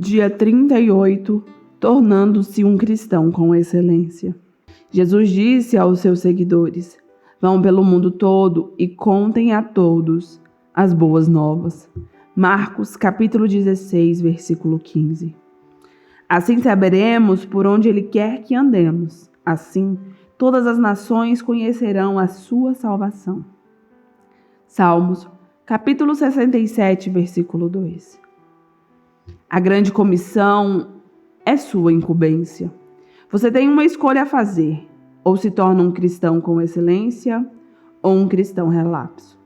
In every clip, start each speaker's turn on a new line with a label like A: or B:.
A: Dia 38, tornando-se um cristão com excelência. Jesus disse aos seus seguidores: vão pelo mundo todo e contem a todos as boas novas. Marcos, capítulo 16, versículo 15. Assim saberemos por onde Ele quer que andemos. Assim, todas as nações conhecerão a sua salvação. Salmos, capítulo 67, versículo 2. A grande comissão é sua incumbência. Você tem uma escolha a fazer: ou se torna um cristão com excelência, ou um cristão relapso.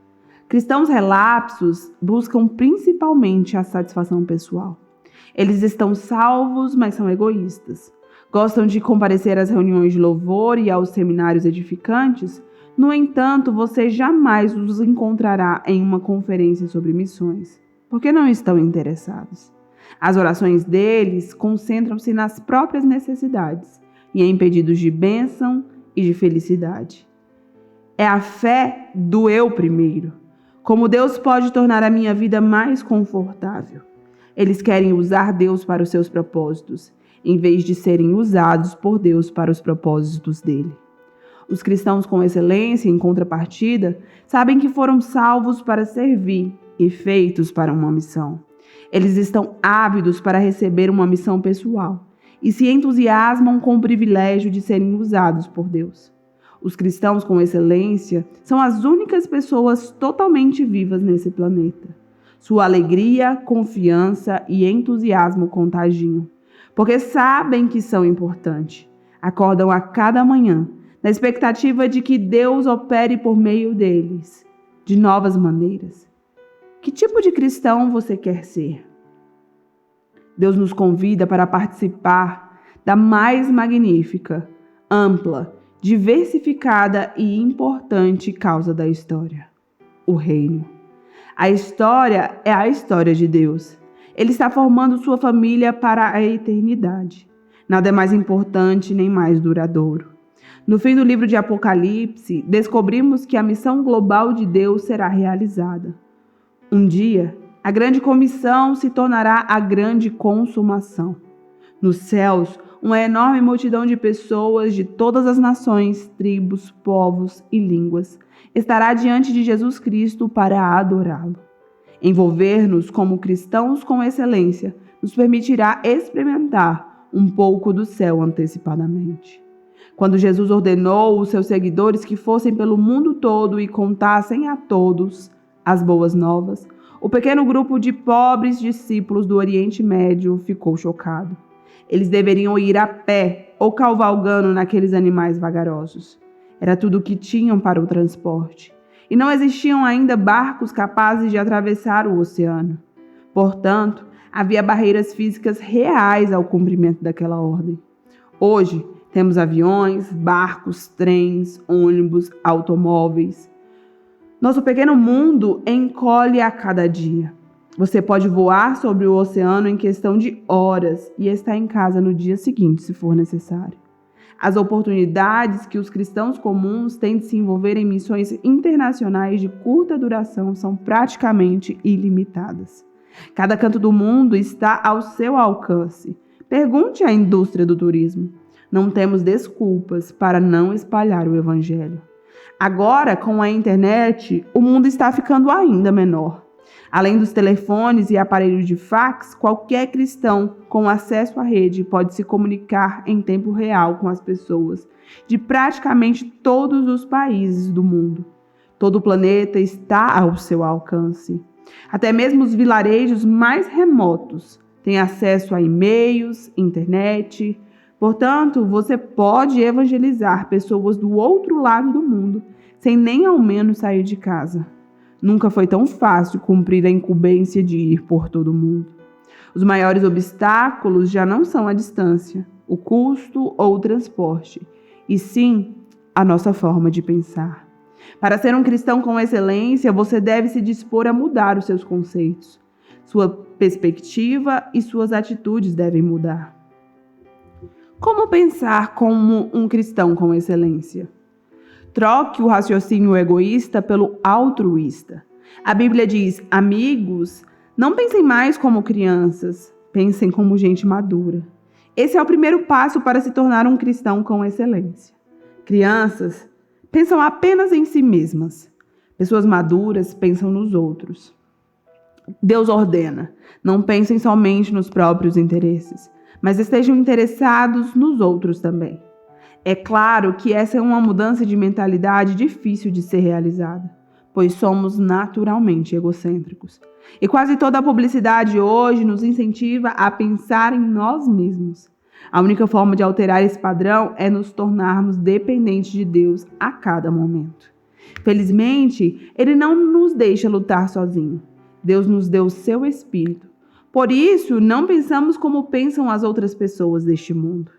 A: Cristãos relapsos buscam principalmente a satisfação pessoal. Eles estão salvos, mas são egoístas. Gostam de comparecer às reuniões de louvor e aos seminários edificantes. No entanto, você jamais os encontrará em uma conferência sobre missões, porque não estão interessados. As orações deles concentram-se nas próprias necessidades e em pedidos de bênção e de felicidade. É a fé do eu primeiro. Como Deus pode tornar a minha vida mais confortável? Eles querem usar Deus para os seus propósitos, em vez de serem usados por Deus para os propósitos dele. Os cristãos com excelência, em contrapartida, sabem que foram salvos para servir e feitos para uma missão. Eles estão ávidos para receber uma missão pessoal e se entusiasmam com o privilégio de serem usados por Deus. Os cristãos com excelência são as únicas pessoas totalmente vivas nesse planeta. Sua alegria, confiança e entusiasmo contagiam, porque sabem que são importantes. Acordam a cada manhã na expectativa de que Deus opere por meio deles, de novas maneiras. Que tipo de cristão você quer ser? Deus nos convida para participar da mais magnífica, ampla, diversificada e importante causa da história: o reino. A história é a história de Deus. Ele está formando sua família para a eternidade. Nada é mais importante nem mais duradouro. No fim do livro de Apocalipse, descobrimos que a missão global de Deus será realizada. Um dia, a grande comissão se tornará a grande consumação. Nos céus, uma enorme multidão de pessoas de todas as nações, tribos, povos e línguas estará diante de Jesus Cristo para adorá-lo. Envolver-nos como cristãos com excelência nos permitirá experimentar um pouco do céu antecipadamente. Quando Jesus ordenou os seus seguidores que fossem pelo mundo todo e contassem a todos as boas novas, o pequeno grupo de pobres discípulos do Oriente Médio ficou chocado. Eles deveriam ir a pé ou cavalgando naqueles animais vagarosos. Era tudo o que tinham para o transporte. E não existiam ainda barcos capazes de atravessar o oceano. Portanto, havia barreiras físicas reais ao cumprimento daquela ordem. Hoje, temos aviões, barcos, trens, ônibus, automóveis. Nosso pequeno mundo encolhe a cada dia. Você pode voar sobre o oceano em questão de horas e estar em casa no dia seguinte, se for necessário. As oportunidades que os cristãos comuns têm de se envolver em missões internacionais de curta duração são praticamente ilimitadas. Cada canto do mundo está ao seu alcance. Pergunte à indústria do turismo. Não temos desculpas para não espalhar o Evangelho. Agora, com a internet, o mundo está ficando ainda menor. Além dos telefones e aparelhos de fax, qualquer cristão com acesso à rede pode se comunicar em tempo real com as pessoas de praticamente todos os países do mundo. Todo o planeta está ao seu alcance. Até mesmo os vilarejos mais remotos têm acesso a e-mails, internet. Portanto, você pode evangelizar pessoas do outro lado do mundo sem nem ao menos sair de casa. Nunca foi tão fácil cumprir a incumbência de ir por todo o mundo. Os maiores obstáculos já não são a distância, o custo ou o transporte, e sim a nossa forma de pensar. Para ser um cristão com excelência, você deve se dispor a mudar os seus conceitos. Sua perspectiva e suas atitudes devem mudar. Como pensar como um cristão com excelência? Troque o raciocínio egoísta pelo altruísta. A Bíblia diz: amigos, não pensem mais como crianças, Pensem como gente madura. Esse é o primeiro passo para se tornar um cristão com excelência. Crianças pensam apenas em si mesmas. Pessoas maduras pensam nos outros. Deus ordena: não pensem somente nos próprios interesses, mas estejam interessados nos outros também. É claro que essa é uma mudança de mentalidade difícil de ser realizada, pois somos naturalmente egocêntricos. E quase toda a publicidade hoje nos incentiva a pensar em nós mesmos. A única forma de alterar esse padrão é nos tornarmos dependentes de Deus a cada momento. Felizmente, Ele não nos deixa lutar sozinho. Deus nos deu o seu Espírito. Por isso, não pensamos como pensam as outras pessoas deste mundo.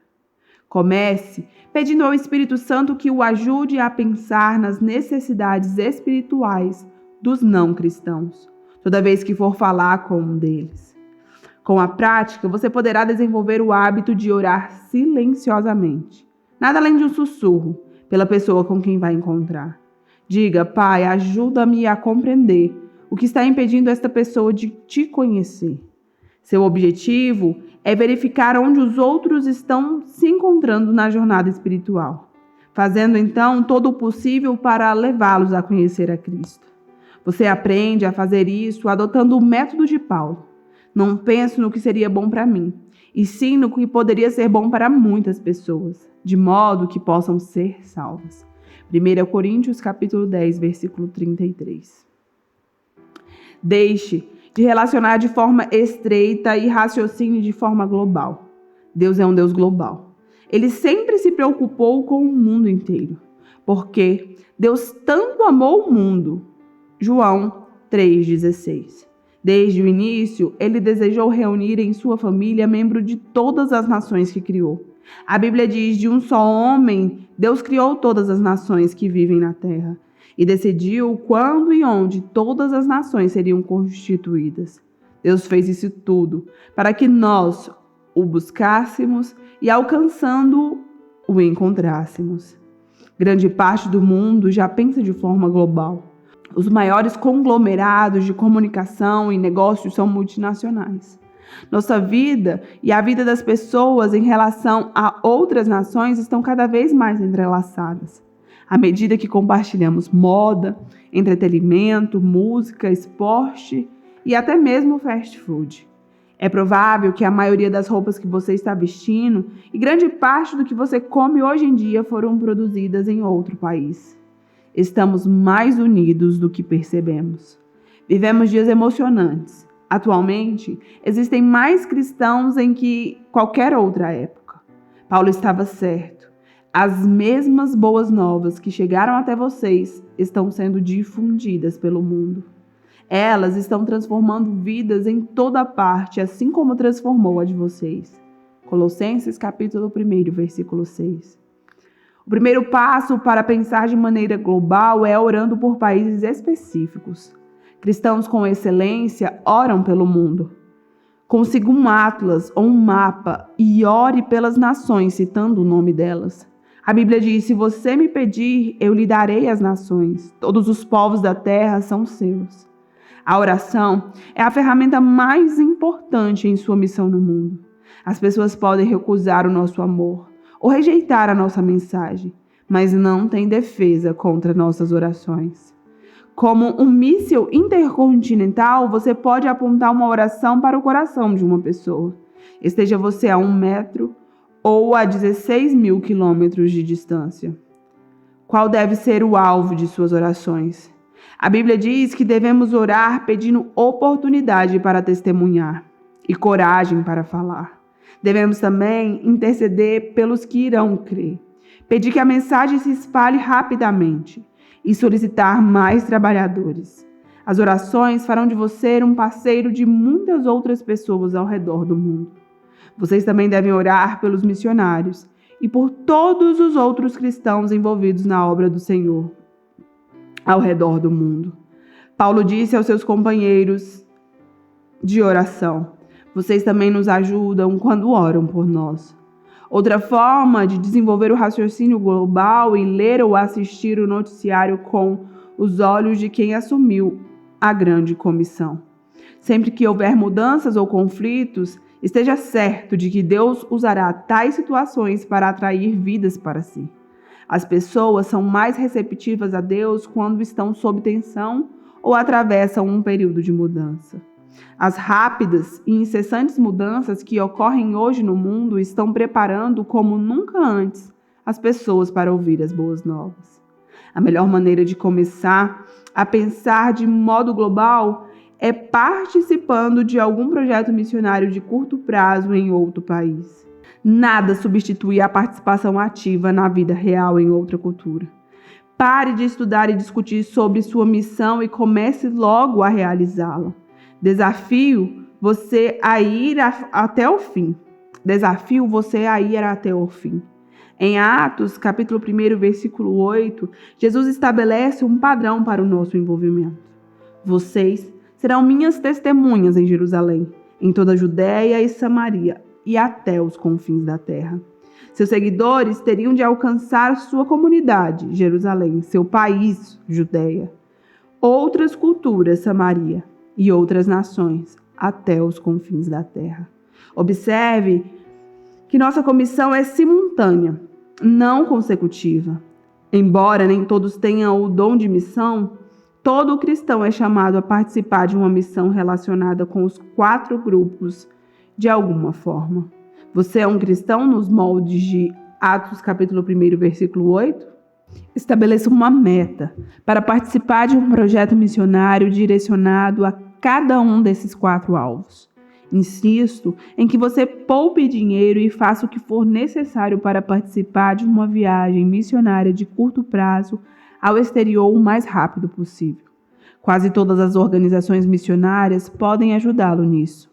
A: Comece pedindo ao Espírito Santo que o ajude a pensar nas necessidades espirituais dos não cristãos, toda vez que for falar com um deles. Com a prática, você poderá desenvolver o hábito de orar silenciosamente, nada além de um sussurro, pela pessoa com quem vai encontrar. Diga: Pai, ajuda-me a compreender o que está impedindo esta pessoa de te conhecer. Seu objetivo é verificar onde os outros estão se encontrando na jornada espiritual, fazendo então todo o possível para levá-los a conhecer a Cristo. Você aprende a fazer isso adotando o método de Paulo. Não penso no que seria bom para mim, e sim no que poderia ser bom para muitas pessoas, de modo que possam ser salvas. 1 Coríntios capítulo 10, versículo 33. Deixe de relacionar de forma estreita e raciocine de forma global. Deus é um Deus global. Ele sempre se preocupou com o mundo inteiro, porque Deus tanto amou o mundo. João 3,16. Desde o início, ele desejou reunir em sua família membros de todas as nações que criou. A Bíblia diz: de um só homem, Deus criou todas as nações que vivem na terra e decidiu quando e onde todas as nações seriam constituídas. Deus fez isso tudo para que nós o buscássemos e, alcançando, o encontrássemos. Grande parte do mundo já pensa de forma global. Os maiores conglomerados de comunicação e negócios são multinacionais. Nossa vida e a vida das pessoas em relação a outras nações estão cada vez mais entrelaçadas. À medida que compartilhamos moda, entretenimento, música, esporte e até mesmo fast food. É provável que a maioria das roupas que você está vestindo e grande parte do que você come hoje em dia foram produzidas em outro país. Estamos mais unidos do que percebemos. Vivemos dias emocionantes. Atualmente, existem mais cristãos em que qualquer outra época. Paulo estava certo. As mesmas boas novas que chegaram até vocês estão sendo difundidas pelo mundo. Elas estão transformando vidas em toda parte, assim como transformou a de vocês. Colossenses capítulo 1, versículo 6. O primeiro passo para pensar de maneira global é orando por países específicos. Cristãos com excelência oram pelo mundo. Consiga um atlas ou um mapa e ore pelas nações, citando o nome delas. A Bíblia diz: se você me pedir, eu lhe darei as nações. Todos os povos da terra são seus. A oração é a ferramenta mais importante em sua missão no mundo. As pessoas podem recusar o nosso amor ou rejeitar a nossa mensagem, mas não tem defesa contra nossas orações. Como um míssil intercontinental, você pode apontar uma oração para o coração de uma pessoa, esteja você a 1 metro ou a 16 mil quilômetros de distância. Qual deve ser o alvo de suas orações? A Bíblia diz que devemos orar pedindo oportunidade para testemunhar e coragem para falar. Devemos também interceder pelos que irão crer, pedir que a mensagem se espalhe rapidamente e solicitar mais trabalhadores. As orações farão de você um parceiro de muitas outras pessoas ao redor do mundo. Vocês também devem orar pelos missionários e por todos os outros cristãos envolvidos na obra do Senhor ao redor do mundo. Paulo disse aos seus companheiros de oração: vocês também nos ajudam quando oram por nós. Outra forma de desenvolver o raciocínio global e ler ou assistir o noticiário com os olhos de quem assumiu a grande comissão. Sempre que houver mudanças ou conflitos, Esteja certo de que Deus usará tais situações para atrair vidas para si. As pessoas são mais receptivas a Deus quando estão sob tensão ou atravessam um período de mudança. As rápidas e incessantes mudanças que ocorrem hoje no mundo estão preparando, como nunca antes, as pessoas para ouvir as boas novas. A melhor maneira de começar a pensar de modo global é participando de algum projeto missionário de curto prazo em outro país. Nada substitui a participação ativa na vida real em outra cultura. Pare de estudar e discutir sobre sua missão e comece logo a realizá-la. Desafio você a ir até o fim. Desafio você a ir até o fim. Em Atos, capítulo 1, versículo 8, Jesus estabelece um padrão para o nosso envolvimento. Vocês serão minhas testemunhas em Jerusalém, em toda a Judéia e Samaria e até os confins da terra. Seus seguidores teriam de alcançar sua comunidade, Jerusalém, seu país, Judéia, outras culturas, Samaria, e outras nações, até os confins da terra. Observe que nossa comissão é simultânea, não consecutiva. Embora nem todos tenham o dom de missão, todo cristão é chamado a participar de uma missão relacionada com os 4 grupos de alguma forma. Você é um cristão nos moldes de Atos capítulo 1, versículo 8? Estabeleça uma meta para participar de um projeto missionário direcionado a cada um desses 4 alvos. Insisto em que você poupe dinheiro e faça o que for necessário para participar de uma viagem missionária de curto prazo ao exterior o mais rápido possível. Quase todas as organizações missionárias podem ajudá-lo nisso.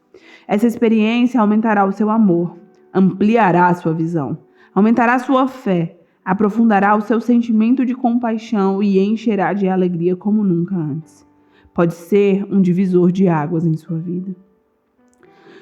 A: Essa experiência aumentará o seu amor, ampliará a sua visão, aumentará a sua fé, aprofundará o seu sentimento de compaixão e encherá de alegria como nunca antes. Pode ser um divisor de águas em sua vida.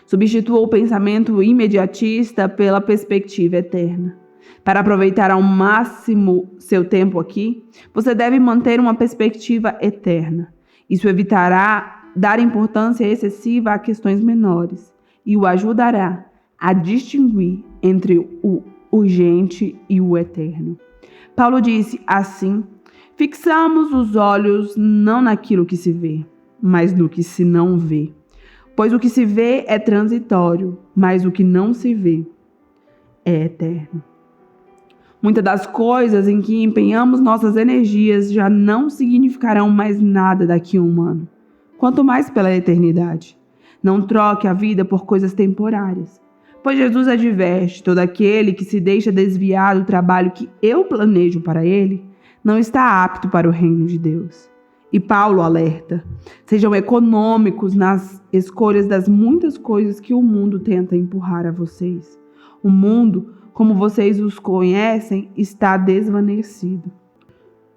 A: Substitua o pensamento imediatista pela perspectiva eterna. Para aproveitar ao máximo seu tempo aqui, você deve manter uma perspectiva eterna. Isso evitará dar importância excessiva a questões menores e o ajudará a distinguir entre o urgente e o eterno. Paulo disse assim: fixamos os olhos não naquilo que se vê, mas no que se não vê. Pois o que se vê é transitório, mas o que não se vê é eterno. Muitas das coisas em que empenhamos nossas energias já não significarão mais nada daqui a um ano, quanto mais pela eternidade. Não troque a vida por coisas temporárias, pois Jesus adverte: todo aquele que se deixa desviar do trabalho que eu planejo para ele, não está apto para o reino de Deus. E Paulo alerta: sejam econômicos nas escolhas das muitas coisas que o mundo tenta empurrar a vocês. O mundo, como vocês os conhecem, está desvanecido.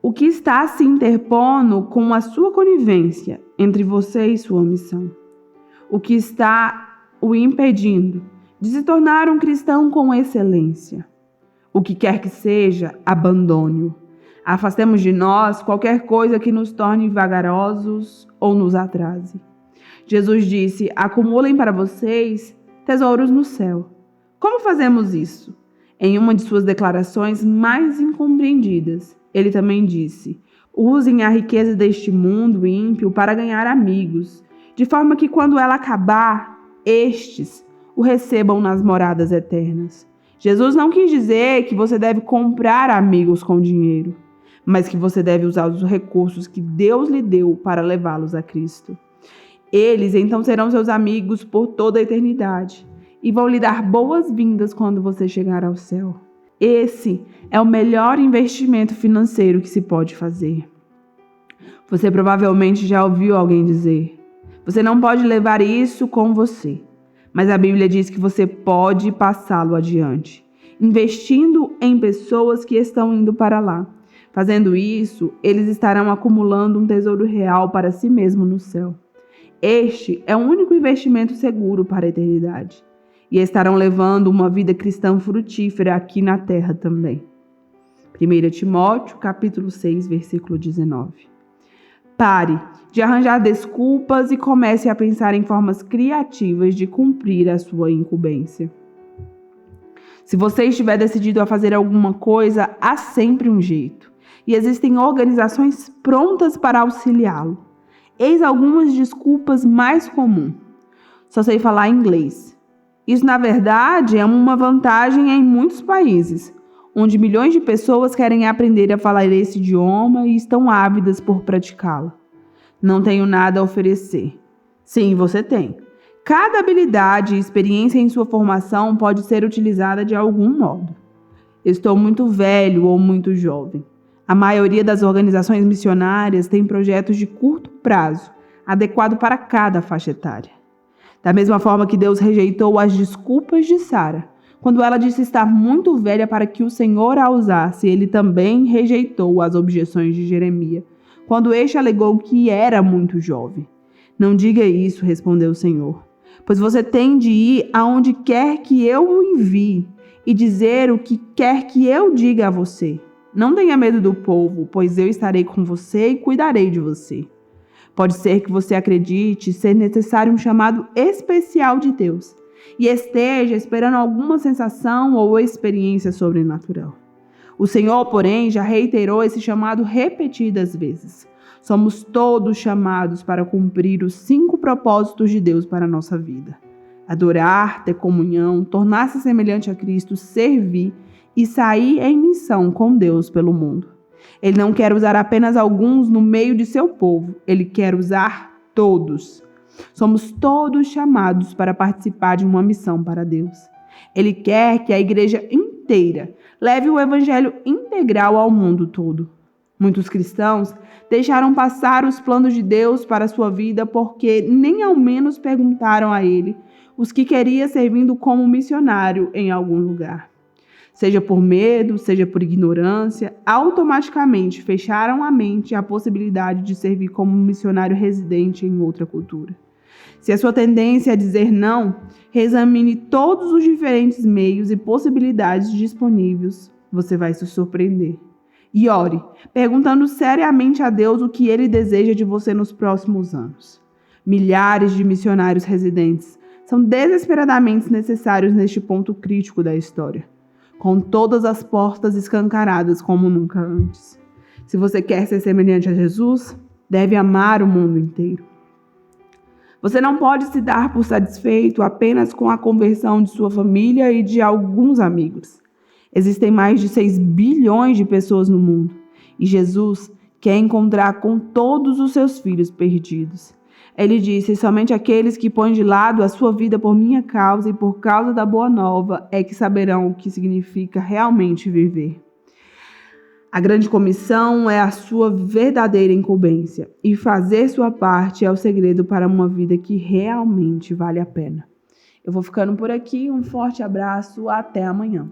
A: O que está se interpondo com a sua conivência entre você e sua missão? O que está o impedindo de se tornar um cristão com excelência? O que quer que seja, abandone-o. Afastemos de nós qualquer coisa que nos torne vagarosos ou nos atrase. Jesus disse: acumulem para vocês tesouros no céu. Como fazemos isso? Em uma de suas declarações mais incompreendidas, ele também disse: usem a riqueza deste mundo ímpio para ganhar amigos, de forma que quando ela acabar, estes o recebam nas moradas eternas. Jesus não quis dizer que você deve comprar amigos com dinheiro, mas que você deve usar os recursos que Deus lhe deu para levá-los a Cristo. Eles então serão seus amigos por toda a eternidade e vão lhe dar boas-vindas quando você chegar ao céu. Esse é o melhor investimento financeiro que se pode fazer. Você provavelmente já ouviu alguém dizer: você não pode levar isso com você. Mas a Bíblia diz que você pode passá-lo adiante, investindo em pessoas que estão indo para lá. Fazendo isso, eles estarão acumulando um tesouro real para si mesmo no céu. Este é o único investimento seguro para a eternidade. E estarão levando uma vida cristã frutífera aqui na terra também. 1 Timóteo, capítulo 6, versículo 19. Pare de arranjar desculpas e comece a pensar em formas criativas de cumprir a sua incumbência. Se você estiver decidido a fazer alguma coisa, há sempre um jeito. E existem organizações prontas para auxiliá-lo. Eis algumas desculpas mais comuns. Só sei falar inglês. Isso, na verdade, é uma vantagem em muitos países, onde milhões de pessoas querem aprender a falar esse idioma e estão ávidas por praticá-la. Não tenho nada a oferecer. Sim, você tem. Cada habilidade e experiência em sua formação pode ser utilizada de algum modo. Estou muito velho ou muito jovem. A maioria das organizações missionárias tem projetos de curto prazo, adequado para cada faixa etária. Da mesma forma que Deus rejeitou as desculpas de Sara, quando ela disse estar muito velha para que o Senhor a usasse, ele também rejeitou as objeções de Jeremias, quando este alegou que era muito jovem. Não diga isso, respondeu o Senhor, pois você tem de ir aonde quer que eu o envie e dizer o que quer que eu diga a você. Não tenha medo do povo, pois eu estarei com você e cuidarei de você. Pode ser que você acredite ser necessário um chamado especial de Deus e esteja esperando alguma sensação ou experiência sobrenatural. O Senhor, porém, já reiterou esse chamado repetidas vezes. Somos todos chamados para cumprir os 5 propósitos de Deus para a nossa vida: adorar, ter comunhão, tornar-se semelhante a Cristo, servir e sair em missão com Deus pelo mundo. Ele não quer usar apenas alguns no meio de seu povo, ele quer usar todos. Somos todos chamados para participar de uma missão para Deus. Ele quer que a igreja inteira leve o evangelho integral ao mundo todo. Muitos cristãos deixaram passar os planos de Deus para a sua vida porque nem ao menos perguntaram a ele os que queria servindo como missionário em algum lugar. Seja por medo, seja por ignorância, automaticamente fecharam a mente à possibilidade de servir como missionário residente em outra cultura. Se a sua tendência é dizer não, reexamine todos os diferentes meios e possibilidades disponíveis. Você vai se surpreender. E ore, perguntando seriamente a Deus o que Ele deseja de você nos próximos anos. Milhares de missionários residentes são desesperadamente necessários neste ponto crítico da história, com todas as portas escancaradas como nunca antes. Se você quer ser semelhante a Jesus, deve amar o mundo inteiro. Você não pode se dar por satisfeito apenas com a conversão de sua família e de alguns amigos. Existem mais de 6 bilhões de pessoas no mundo, e Jesus quer encontrar com todos os seus filhos perdidos. Ele disse: somente aqueles que põem de lado a sua vida por minha causa e por causa da boa nova é que saberão o que significa realmente viver. A grande comissão é a sua verdadeira incumbência, e fazer sua parte é o segredo para uma vida que realmente vale a pena. Eu vou ficando por aqui, um forte abraço, até amanhã.